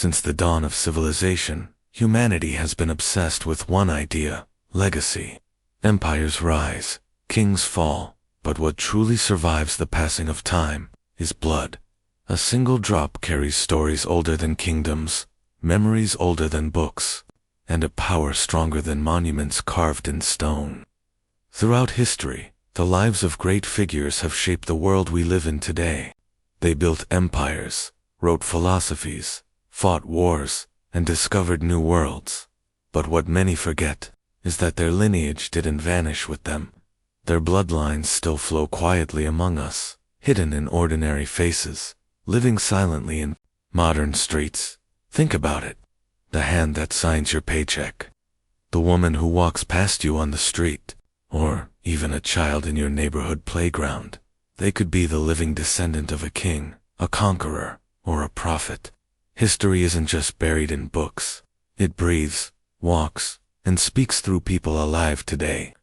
Since the dawn of civilization, humanity has been obsessed with one idea: legacy. Empires rise, kings fall, but what truly survives the passing of time is blood. A single drop carries stories older than kingdoms, memories older than books, and a power stronger than monuments carved in stone. Throughout history, the lives of great figures have shaped the world we live in today. They built empires, wrote philosophies, fought wars, and discovered new worlds. But what many forget is that their lineage didn't vanish with them. Their bloodlines still flow quietly among us, hidden in ordinary faces, living silently in modern streets. Think about it. The hand that signs your paycheck, the woman who walks past you on the street, or even a child in your neighborhood playground. They could be the living descendant of a king, a conqueror, or a prophet. History isn't just buried in books. It breathes, walks, and speaks through people alive today.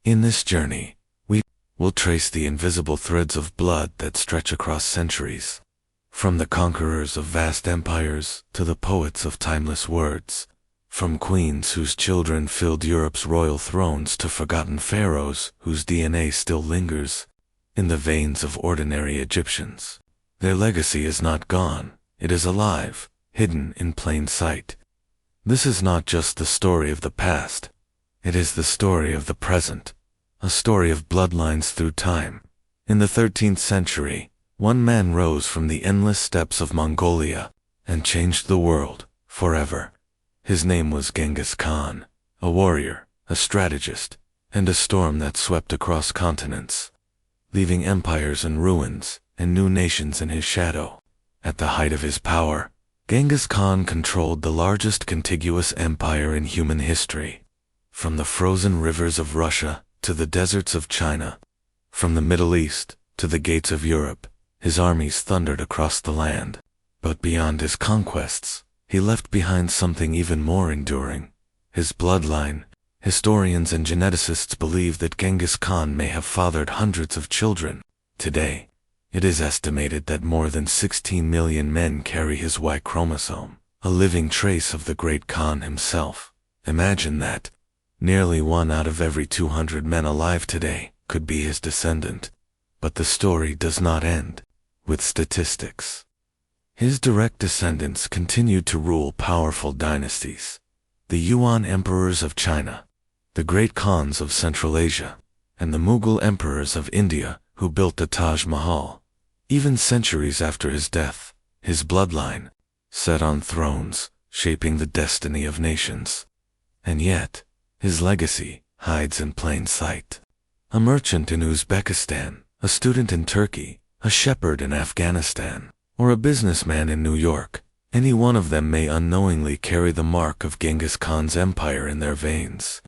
In this journey, we will trace the invisible threads of blood that stretch across centuries. From the conquerors of vast empires to the poets of timeless words, from queens whose children filled Europe's royal thrones to forgotten pharaohs whose DNA still lingers in the veins of ordinary Egyptians. Their legacy is not gone, it is alive, hidden in plain sight. This is not just the story of the past, it is the story of the present, a story of bloodlines through time. In the 13th century, one man rose from the endless steppes of Mongolia and changed the world forever. His name was Genghis Khan, a warrior, a strategist, and a storm that swept across continents, leaving empires in ruins and new nations in his shadow. At the height of his power, Genghis Khan controlled the largest contiguous empire in human history. From the frozen rivers of Russia to the deserts of China, from the Middle East to the gates of Europe, his armies thundered across the land. But beyond his conquests, he left behind something even more enduring: his bloodline. Historians and geneticists believe that Genghis Khan may have fathered hundreds of children. Today, it is estimated that more than 16 million men carry his Y chromosome, a living trace of the great Khan himself. Imagine that. Nearly 1 out of every 200 men alive today could be his descendant. But the story does not end with statistics. His direct descendants continued to rule powerful dynasties: the Yuan emperors of China, the great Khans of Central Asia, and the Mughal emperors of India who built the Taj Mahal. Even centuries after his death, his bloodline sat on thrones, shaping the destiny of nations. And yet, his legacy hides in plain sight. A merchant in Uzbekistan, a student in Turkey, a shepherd in Afghanistan, or a businessman in New York, any one of them may unknowingly carry the mark of Genghis Khan's empire in their veins.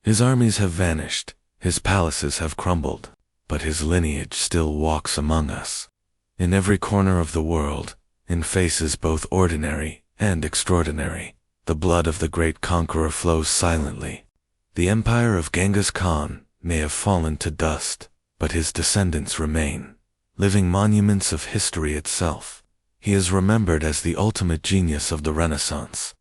His armies have vanished, his palaces have crumbled, but his lineage still walks among us. In every corner of the world, in faces both ordinary and extraordinary, the blood of the great conqueror flows silently. The empire of Genghis Khan may have fallen to dust, but his descendants remain, living monuments of history itself. He is remembered as the ultimate genius of the Renaissance,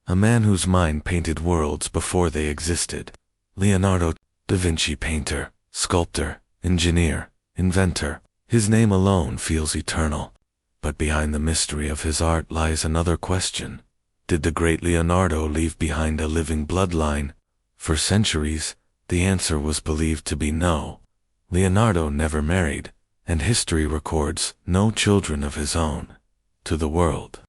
a man whose mind painted worlds before they existed. Leonardo da Vinci, painter, sculptor, engineer, inventor. His name alone feels eternal. But behind the mystery of his art lies another question. Did the great Leonardo leave behind a living bloodline? For centuries, the answer was believed to be no. Leonardo never married, and history records no children of his own to the world.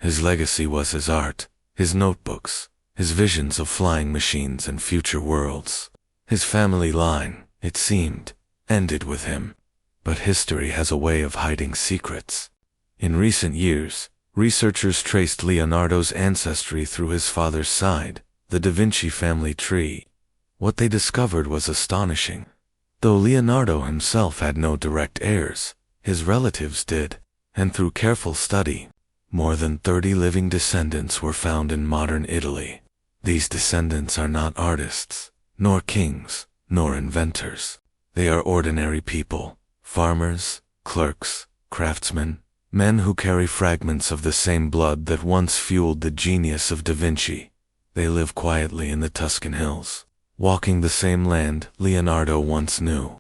His legacy was his art, his notebooks, his visions of flying machines and future worlds. His family line, it seemed, ended with him. But history has a way of hiding secrets. In recent years, researchers traced Leonardo's ancestry through his father's side, the Da Vinci family tree. What they discovered was astonishing. Though Leonardo himself had no direct heirs, his relatives did, and through careful study, more than 30 living descendants were found in modern Italy. These descendants are not artists, nor kings, nor inventors. They are ordinary people, farmers, clerks, craftsmen, Men who carry fragments of the same blood that once fueled the genius of Da Vinci. They live quietly in the Tuscan hills, walking the same land Leonardo once knew.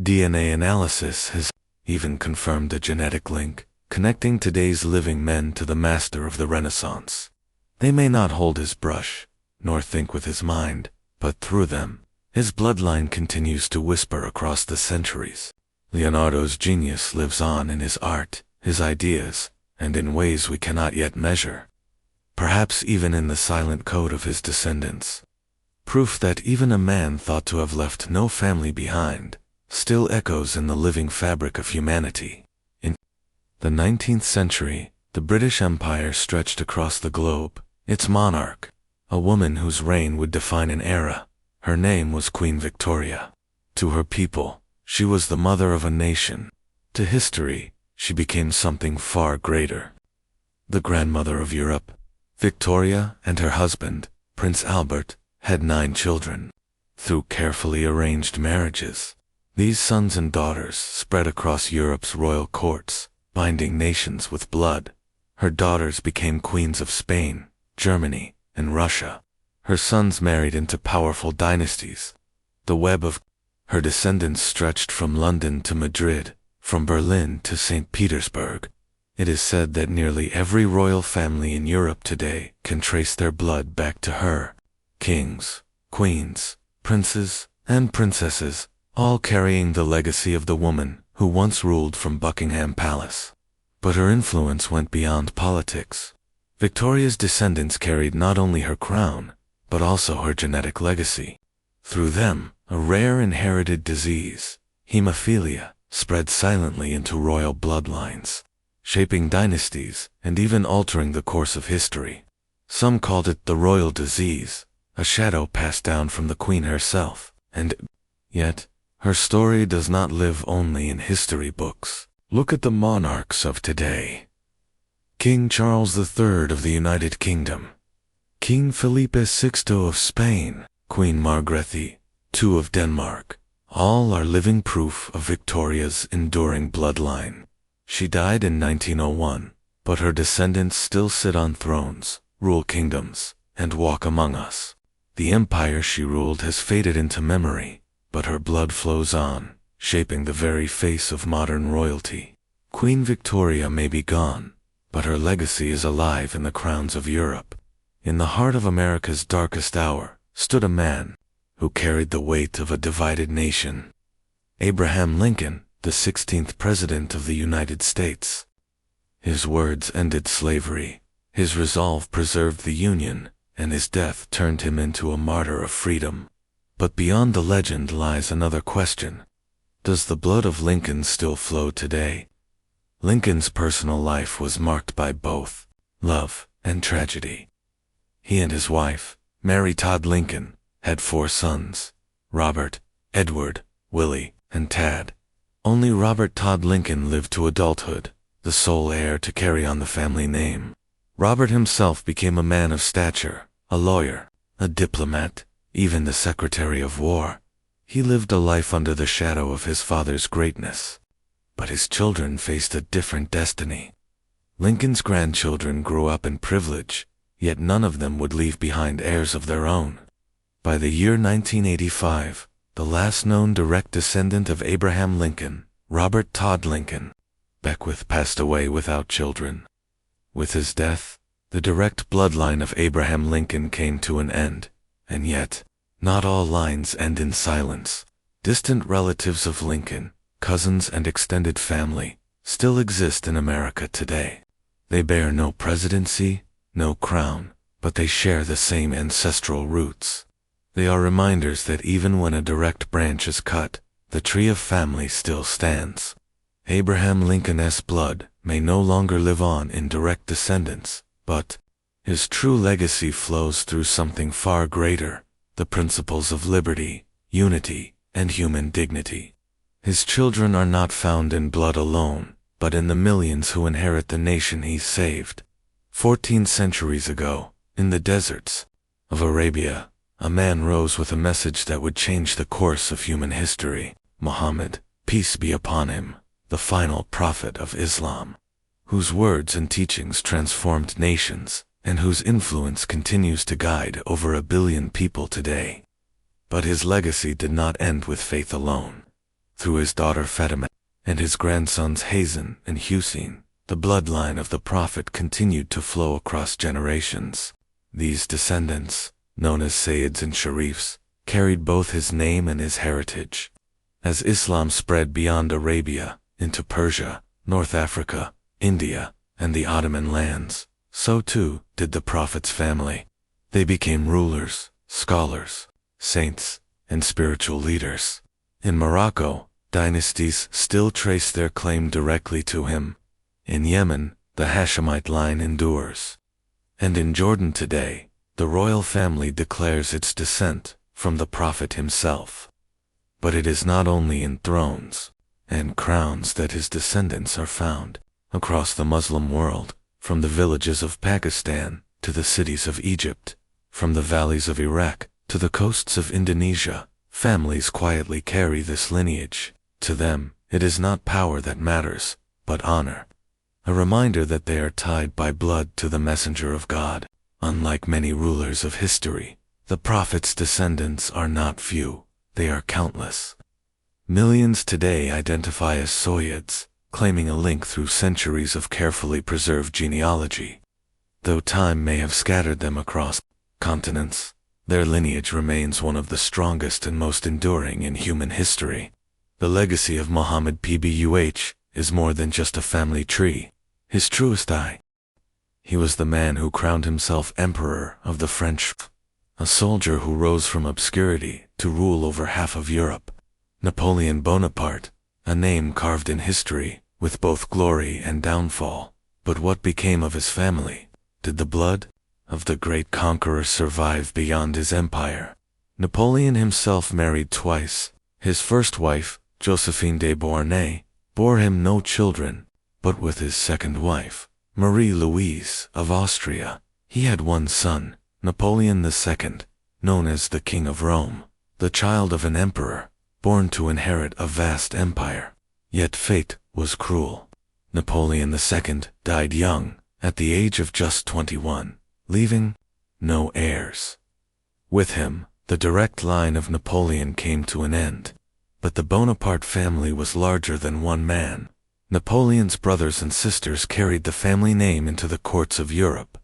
DNA analysis has even confirmed a genetic link, connecting today's living men to the master of the Renaissance. They may not hold his brush, nor think with his mind, but through them, his bloodline continues to whisper across the centuries. Leonardo's genius lives on in his art, his ideas, and in ways we cannot yet measure. Perhaps even in the silent code of his descendants. Proof that even a man thought to have left no family behind still echoes in the living fabric of humanity. In the 19th century, the British Empire stretched across the globe. Its monarch, a woman whose reign would define an era. Her name was Queen Victoria. To her people, she was the mother of a nation. To history, she became something far greater. The grandmother of Europe, Victoria and her husband, Prince Albert, had 9 children. Through carefully arranged marriages, these sons and daughters spread across Europe's royal courts, binding nations with blood. Her daughters became queens of Spain, Germany, and Russia. Her sons married into powerful dynasties. The web of her descendants stretched from London to Madrid, from Berlin to St. Petersburg. It is said that nearly every royal family in Europe today can trace their blood back to her. Kings, queens, princes, and princesses, all carrying the legacy of the woman who once ruled from Buckingham Palace. But her influence went beyond politics. Victoria's descendants carried not only her crown, but also her genetic legacy. Through them, a rare inherited disease, hemophilia, spread silently into royal bloodlines, shaping dynasties and even altering the course of history. Some called it the royal disease, a shadow passed down from the queen herself, and yet, her story does not live only in history books. Look at the monarchs of today. King Charles III of the United Kingdom, King Felipe VI of Spain, Queen Margrethe II of Denmark, all are living proof of Victoria's enduring bloodline. She died in 1901, but her descendants still sit on thrones, rule kingdoms, and walk among us. The empire she ruled has faded into memory, but her blood flows on, shaping the very face of modern royalty. Queen Victoria may be gone, but her legacy is alive in the crowns of Europe. In the heart of America's darkest hour stood a man who carried the weight of a divided nation. Abraham Lincoln, the 16th President of the United States. His words ended slavery, his resolve preserved the Union, and his death turned him into a martyr of freedom. But beyond the legend lies another question. Does the blood of Lincoln still flow today? Lincoln's personal life was marked by both love and tragedy. He and his wife, Mary Todd Lincoln, had 4 sons, Robert, Edward, Willie, and Tad. Only Robert Todd Lincoln lived to adulthood, the sole heir to carry on the family name. Robert himself became a man of stature, a lawyer, a diplomat, even the Secretary of War. He lived a life under the shadow of his father's greatness. But his children faced a different destiny. Lincoln's grandchildren grew up in privilege, yet none of them would leave behind heirs of their own. By the year 1985, the last known direct descendant of Abraham Lincoln, Robert Todd Lincoln, Beckwith, passed away without children. With his death, the direct bloodline of Abraham Lincoln came to an end, and yet, not all lines end in silence. Distant relatives of Lincoln, cousins and extended family, still exist in America today. They bear no presidency, no crown, but they share the same ancestral roots. They are reminders that even when a direct branch is cut, the tree of family still stands. Abraham Lincoln's blood may no longer live on in direct descendants, but his true legacy flows through something far greater, the principles of liberty, unity, and human dignity. His children are not found in blood alone, but in the millions who inherit the nation he saved. 14 centuries ago, in the deserts of Arabia, a man rose with a message that would change the course of human history. Muhammad, peace be upon him, the final prophet of Islam. whose words and teachings transformed nations, and whose influence continues to guide over 1 billion people today. But his legacy did not end with faith alone. Through his daughter Fatima and his grandsons Hasan and Hussein, the bloodline of the Prophet continued to flow across generations. These descendants, known as Sayyids and Sharifs, carried both his name and his heritage. As Islam spread beyond Arabia, into Persia, North Africa, India, and the Ottoman lands, so too did the Prophet's family. They became rulers, scholars, saints, and spiritual leaders. In Morocco, dynasties still trace their claim directly to him. In Yemen, the Hashemite line endures. And in Jordan today, the royal family declares its descent from the Prophet himself. But it is not only in thrones and crowns that his descendants are found. Across the Muslim world, from the villages of Pakistan to the cities of Egypt, from the valleys of Iraq to the coasts of Indonesia, families quietly carry this lineage. To them, it is not power that matters, but honor. A reminder that they are tied by blood to the messenger of God. Unlike many rulers of history, the Prophet's descendants are not few, they are countless. Millions today identify as Sayyids, claiming a link through centuries of carefully preserved genealogy. Though time may have scattered them across continents, their lineage remains one of the strongest and most enduring in human history. The legacy of Muhammad Pbuh is more than just a family tree. His truest eye. He was the man who crowned himself Emperor of the French, a soldier who rose from obscurity to rule over half of Europe. Napoleon Bonaparte, a name carved in history, with both glory and downfall. But what became of his family? Did the blood of the great conqueror survive beyond his empire? Napoleon himself married twice. His first wife, Josephine de Beauharnais, bore him no children, but with his second wife, Marie-Louise of Austria, he had one son, Napoleon II, known as the King of Rome, the child of an emperor, born to inherit a vast empire. Yet fate was cruel. Napoleon II died young, at the age of just 21, leaving no heirs. With him, the direct line of Napoleon came to an end. But the Bonaparte family was larger than one man. Napoleon's brothers and sisters carried the family name into the courts of Europe.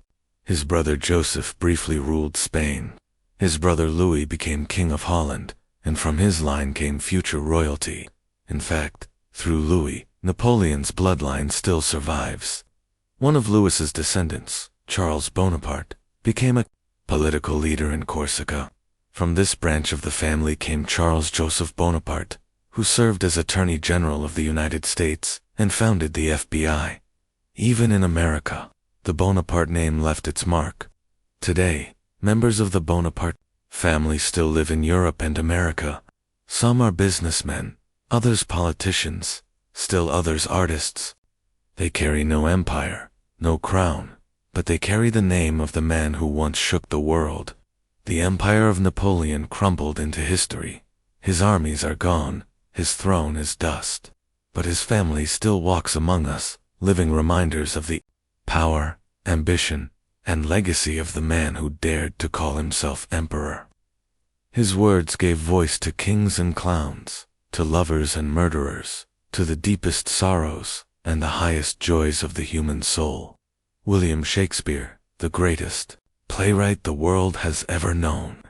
His brother Joseph briefly ruled Spain. His brother Louis became King of Holland, and from his line came future royalty. In fact, through Louis, Napoleon's bloodline still survives. One of Louis's descendants, Charles Bonaparte, became a political leader in Corsica. From this branch of the family came Charles Joseph Bonaparte, who served as Attorney General of the United States and founded the FBI. Even in America, the Bonaparte name left its mark. Today, members of the Bonaparte family still live in Europe and America. Some are businessmen, others politicians, still others artists. They carry no empire, no crown, but they carry the name of the man who once shook the world. The empire of Napoleon crumbled into history. His armies are gone, his throne is dust. But his family still walks among us, living reminders of the power, ambition, and legacy of the man who dared to call himself emperor. His words gave voice to kings and clowns, to lovers and murderers, to the deepest sorrows and the highest joys of the human soul. William Shakespeare, the greatest playwright the world has ever known.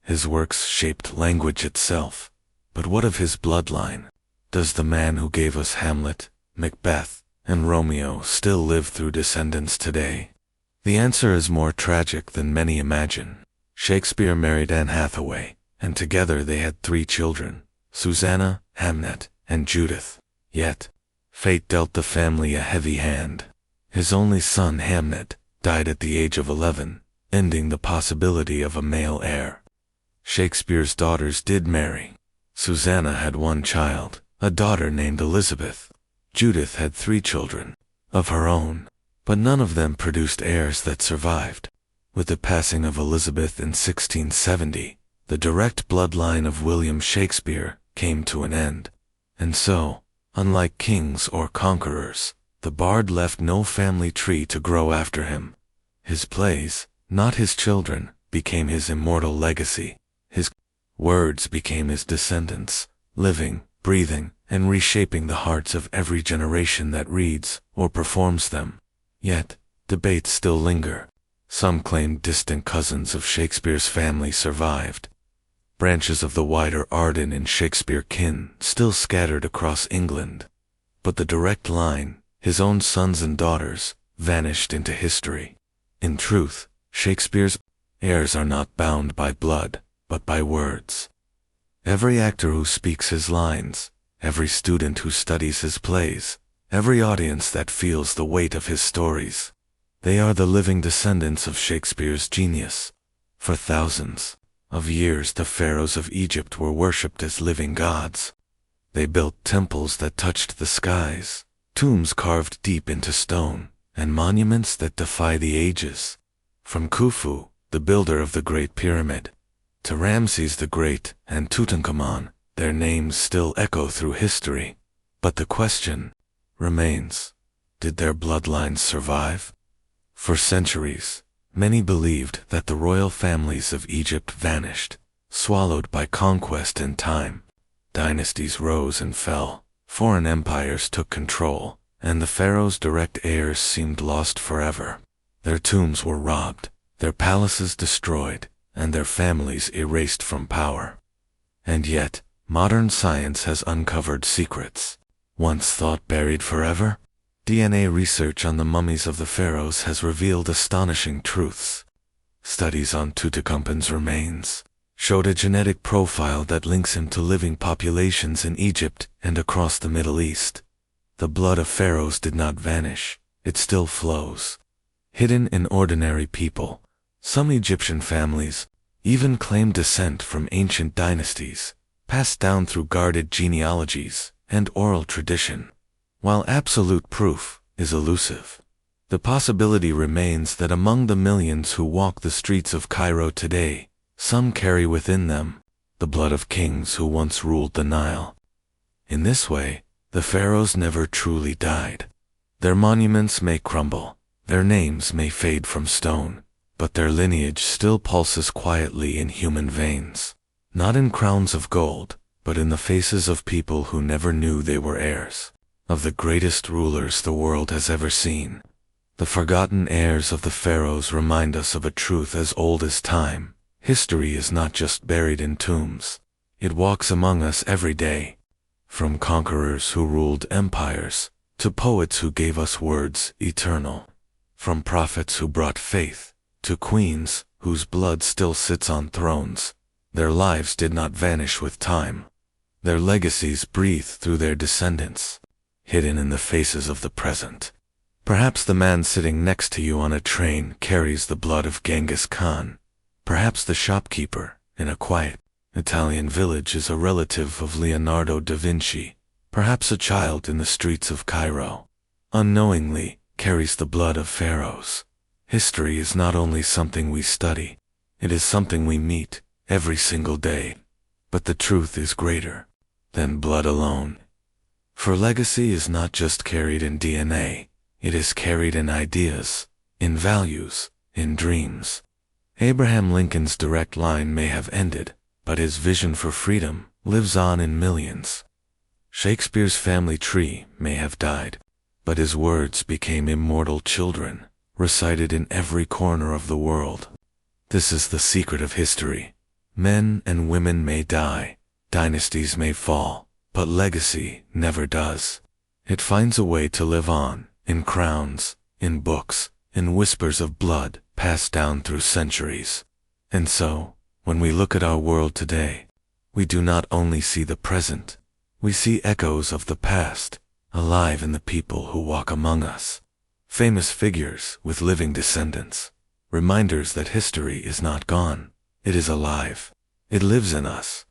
His works shaped language itself. But what of his bloodline? Does the man who gave us Hamlet, Macbeth, and Romeo still live through descendants today? The answer is more tragic than many imagine. Shakespeare married Anne Hathaway, and together they had 3 children, Susanna, Hamnet, and Judith. Yet, fate dealt the family a heavy hand. His only son, Hamnet, died at the age of 11, ending the possibility of a male heir. Shakespeare's daughters did marry. Susanna had one child, a daughter named Elizabeth. Judith had 3 children of her own, but none of them produced heirs that survived. With the passing of Elizabeth in 1670, the direct bloodline of William Shakespeare came to an end. And so, unlike kings or conquerors, The bard left no family tree to grow after him. His plays, not his children, became his immortal legacy. His words became his descendants, living, breathing, and reshaping the hearts of every generation that reads or performs them. Yet, debates still linger. Some claim distant cousins of Shakespeare's family survived. Branches of the wider Arden and Shakespeare kin still scattered across England. But the direct line, his own sons and daughters, vanished into history. In truth, Shakespeare's heirs are not bound by blood, but by words. Every actor who speaks his lines, every student who studies his plays, every audience that feels the weight of his stories, they are the living descendants of Shakespeare's genius. For thousands of years, the pharaohs of Egypt were worshipped as living gods. They built temples that touched the skies, tombs carved deep into stone, and monuments that defy the ages. From Khufu, the builder of the Great Pyramid, to Ramses the Great and Tutankhamun, their names still echo through history. But the question remains, did their bloodlines survive? For centuries, many believed that the royal families of Egypt vanished, swallowed by conquest and time. Dynasties rose and fell, foreign empires took control, and the pharaoh's direct heirs seemed lost forever. Their tombs were robbed, their palaces destroyed, and their families erased from power. And yet, modern science has uncovered secrets, once thought buried forever. DNA research on the mummies of the pharaohs has revealed astonishing truths. Studies on Tutankhamun's remains showed a genetic profile that links him to living populations in Egypt and across the Middle East. The blood of pharaohs did not vanish, it still flows. Hidden in ordinary people, some Egyptian families even claim descent from ancient dynasties, passed down through guarded genealogies and oral tradition. While absolute proof is elusive, the possibility remains that among the millions who walk the streets of Cairo today, some carry within them the blood of kings who once ruled the Nile. In this way, the pharaohs never truly died. Their monuments may crumble, their names may fade from stone, but their lineage still pulses quietly in human veins, not in crowns of gold, but in the faces of people who never knew they were heirs of the greatest rulers the world has ever seen. The forgotten heirs of the pharaohs remind us of a truth as old as time. History is not just buried in tombs. It walks among us every day. From conquerors who ruled empires, to poets who gave us words eternal. From prophets who brought faith, to queens whose blood still sits on thrones. Their lives did not vanish with time. Their legacies breathe through their descendants, hidden in the faces of the present. Perhaps the man sitting next to you on a train carries the blood of Genghis Khan. Perhaps the shopkeeper in a quiet Italian village is a relative of Leonardo da Vinci. Perhaps a child in the streets of Cairo, unknowingly, carries the blood of pharaohs. History is not only something we study, it is something we meet every single day. But the truth is greater than blood alone. For legacy is not just carried in DNA, it is carried in ideas, in values, in dreams. Abraham Lincoln's direct line may have ended, but his vision for freedom lives on in millions. Shakespeare's family tree may have died, but his words became immortal children, recited in every corner of the world. This is the secret of history. Men and women may die, dynasties may fall, but legacy never does. It finds a way to live on, in crowns, in books, in whispers of blood passed down through centuries. And so, when we look at our world today, we do not only see the present, we see echoes of the past, alive in the people who walk among us. Famous figures with living descendants, reminders that history is not gone, it is alive. It lives in us,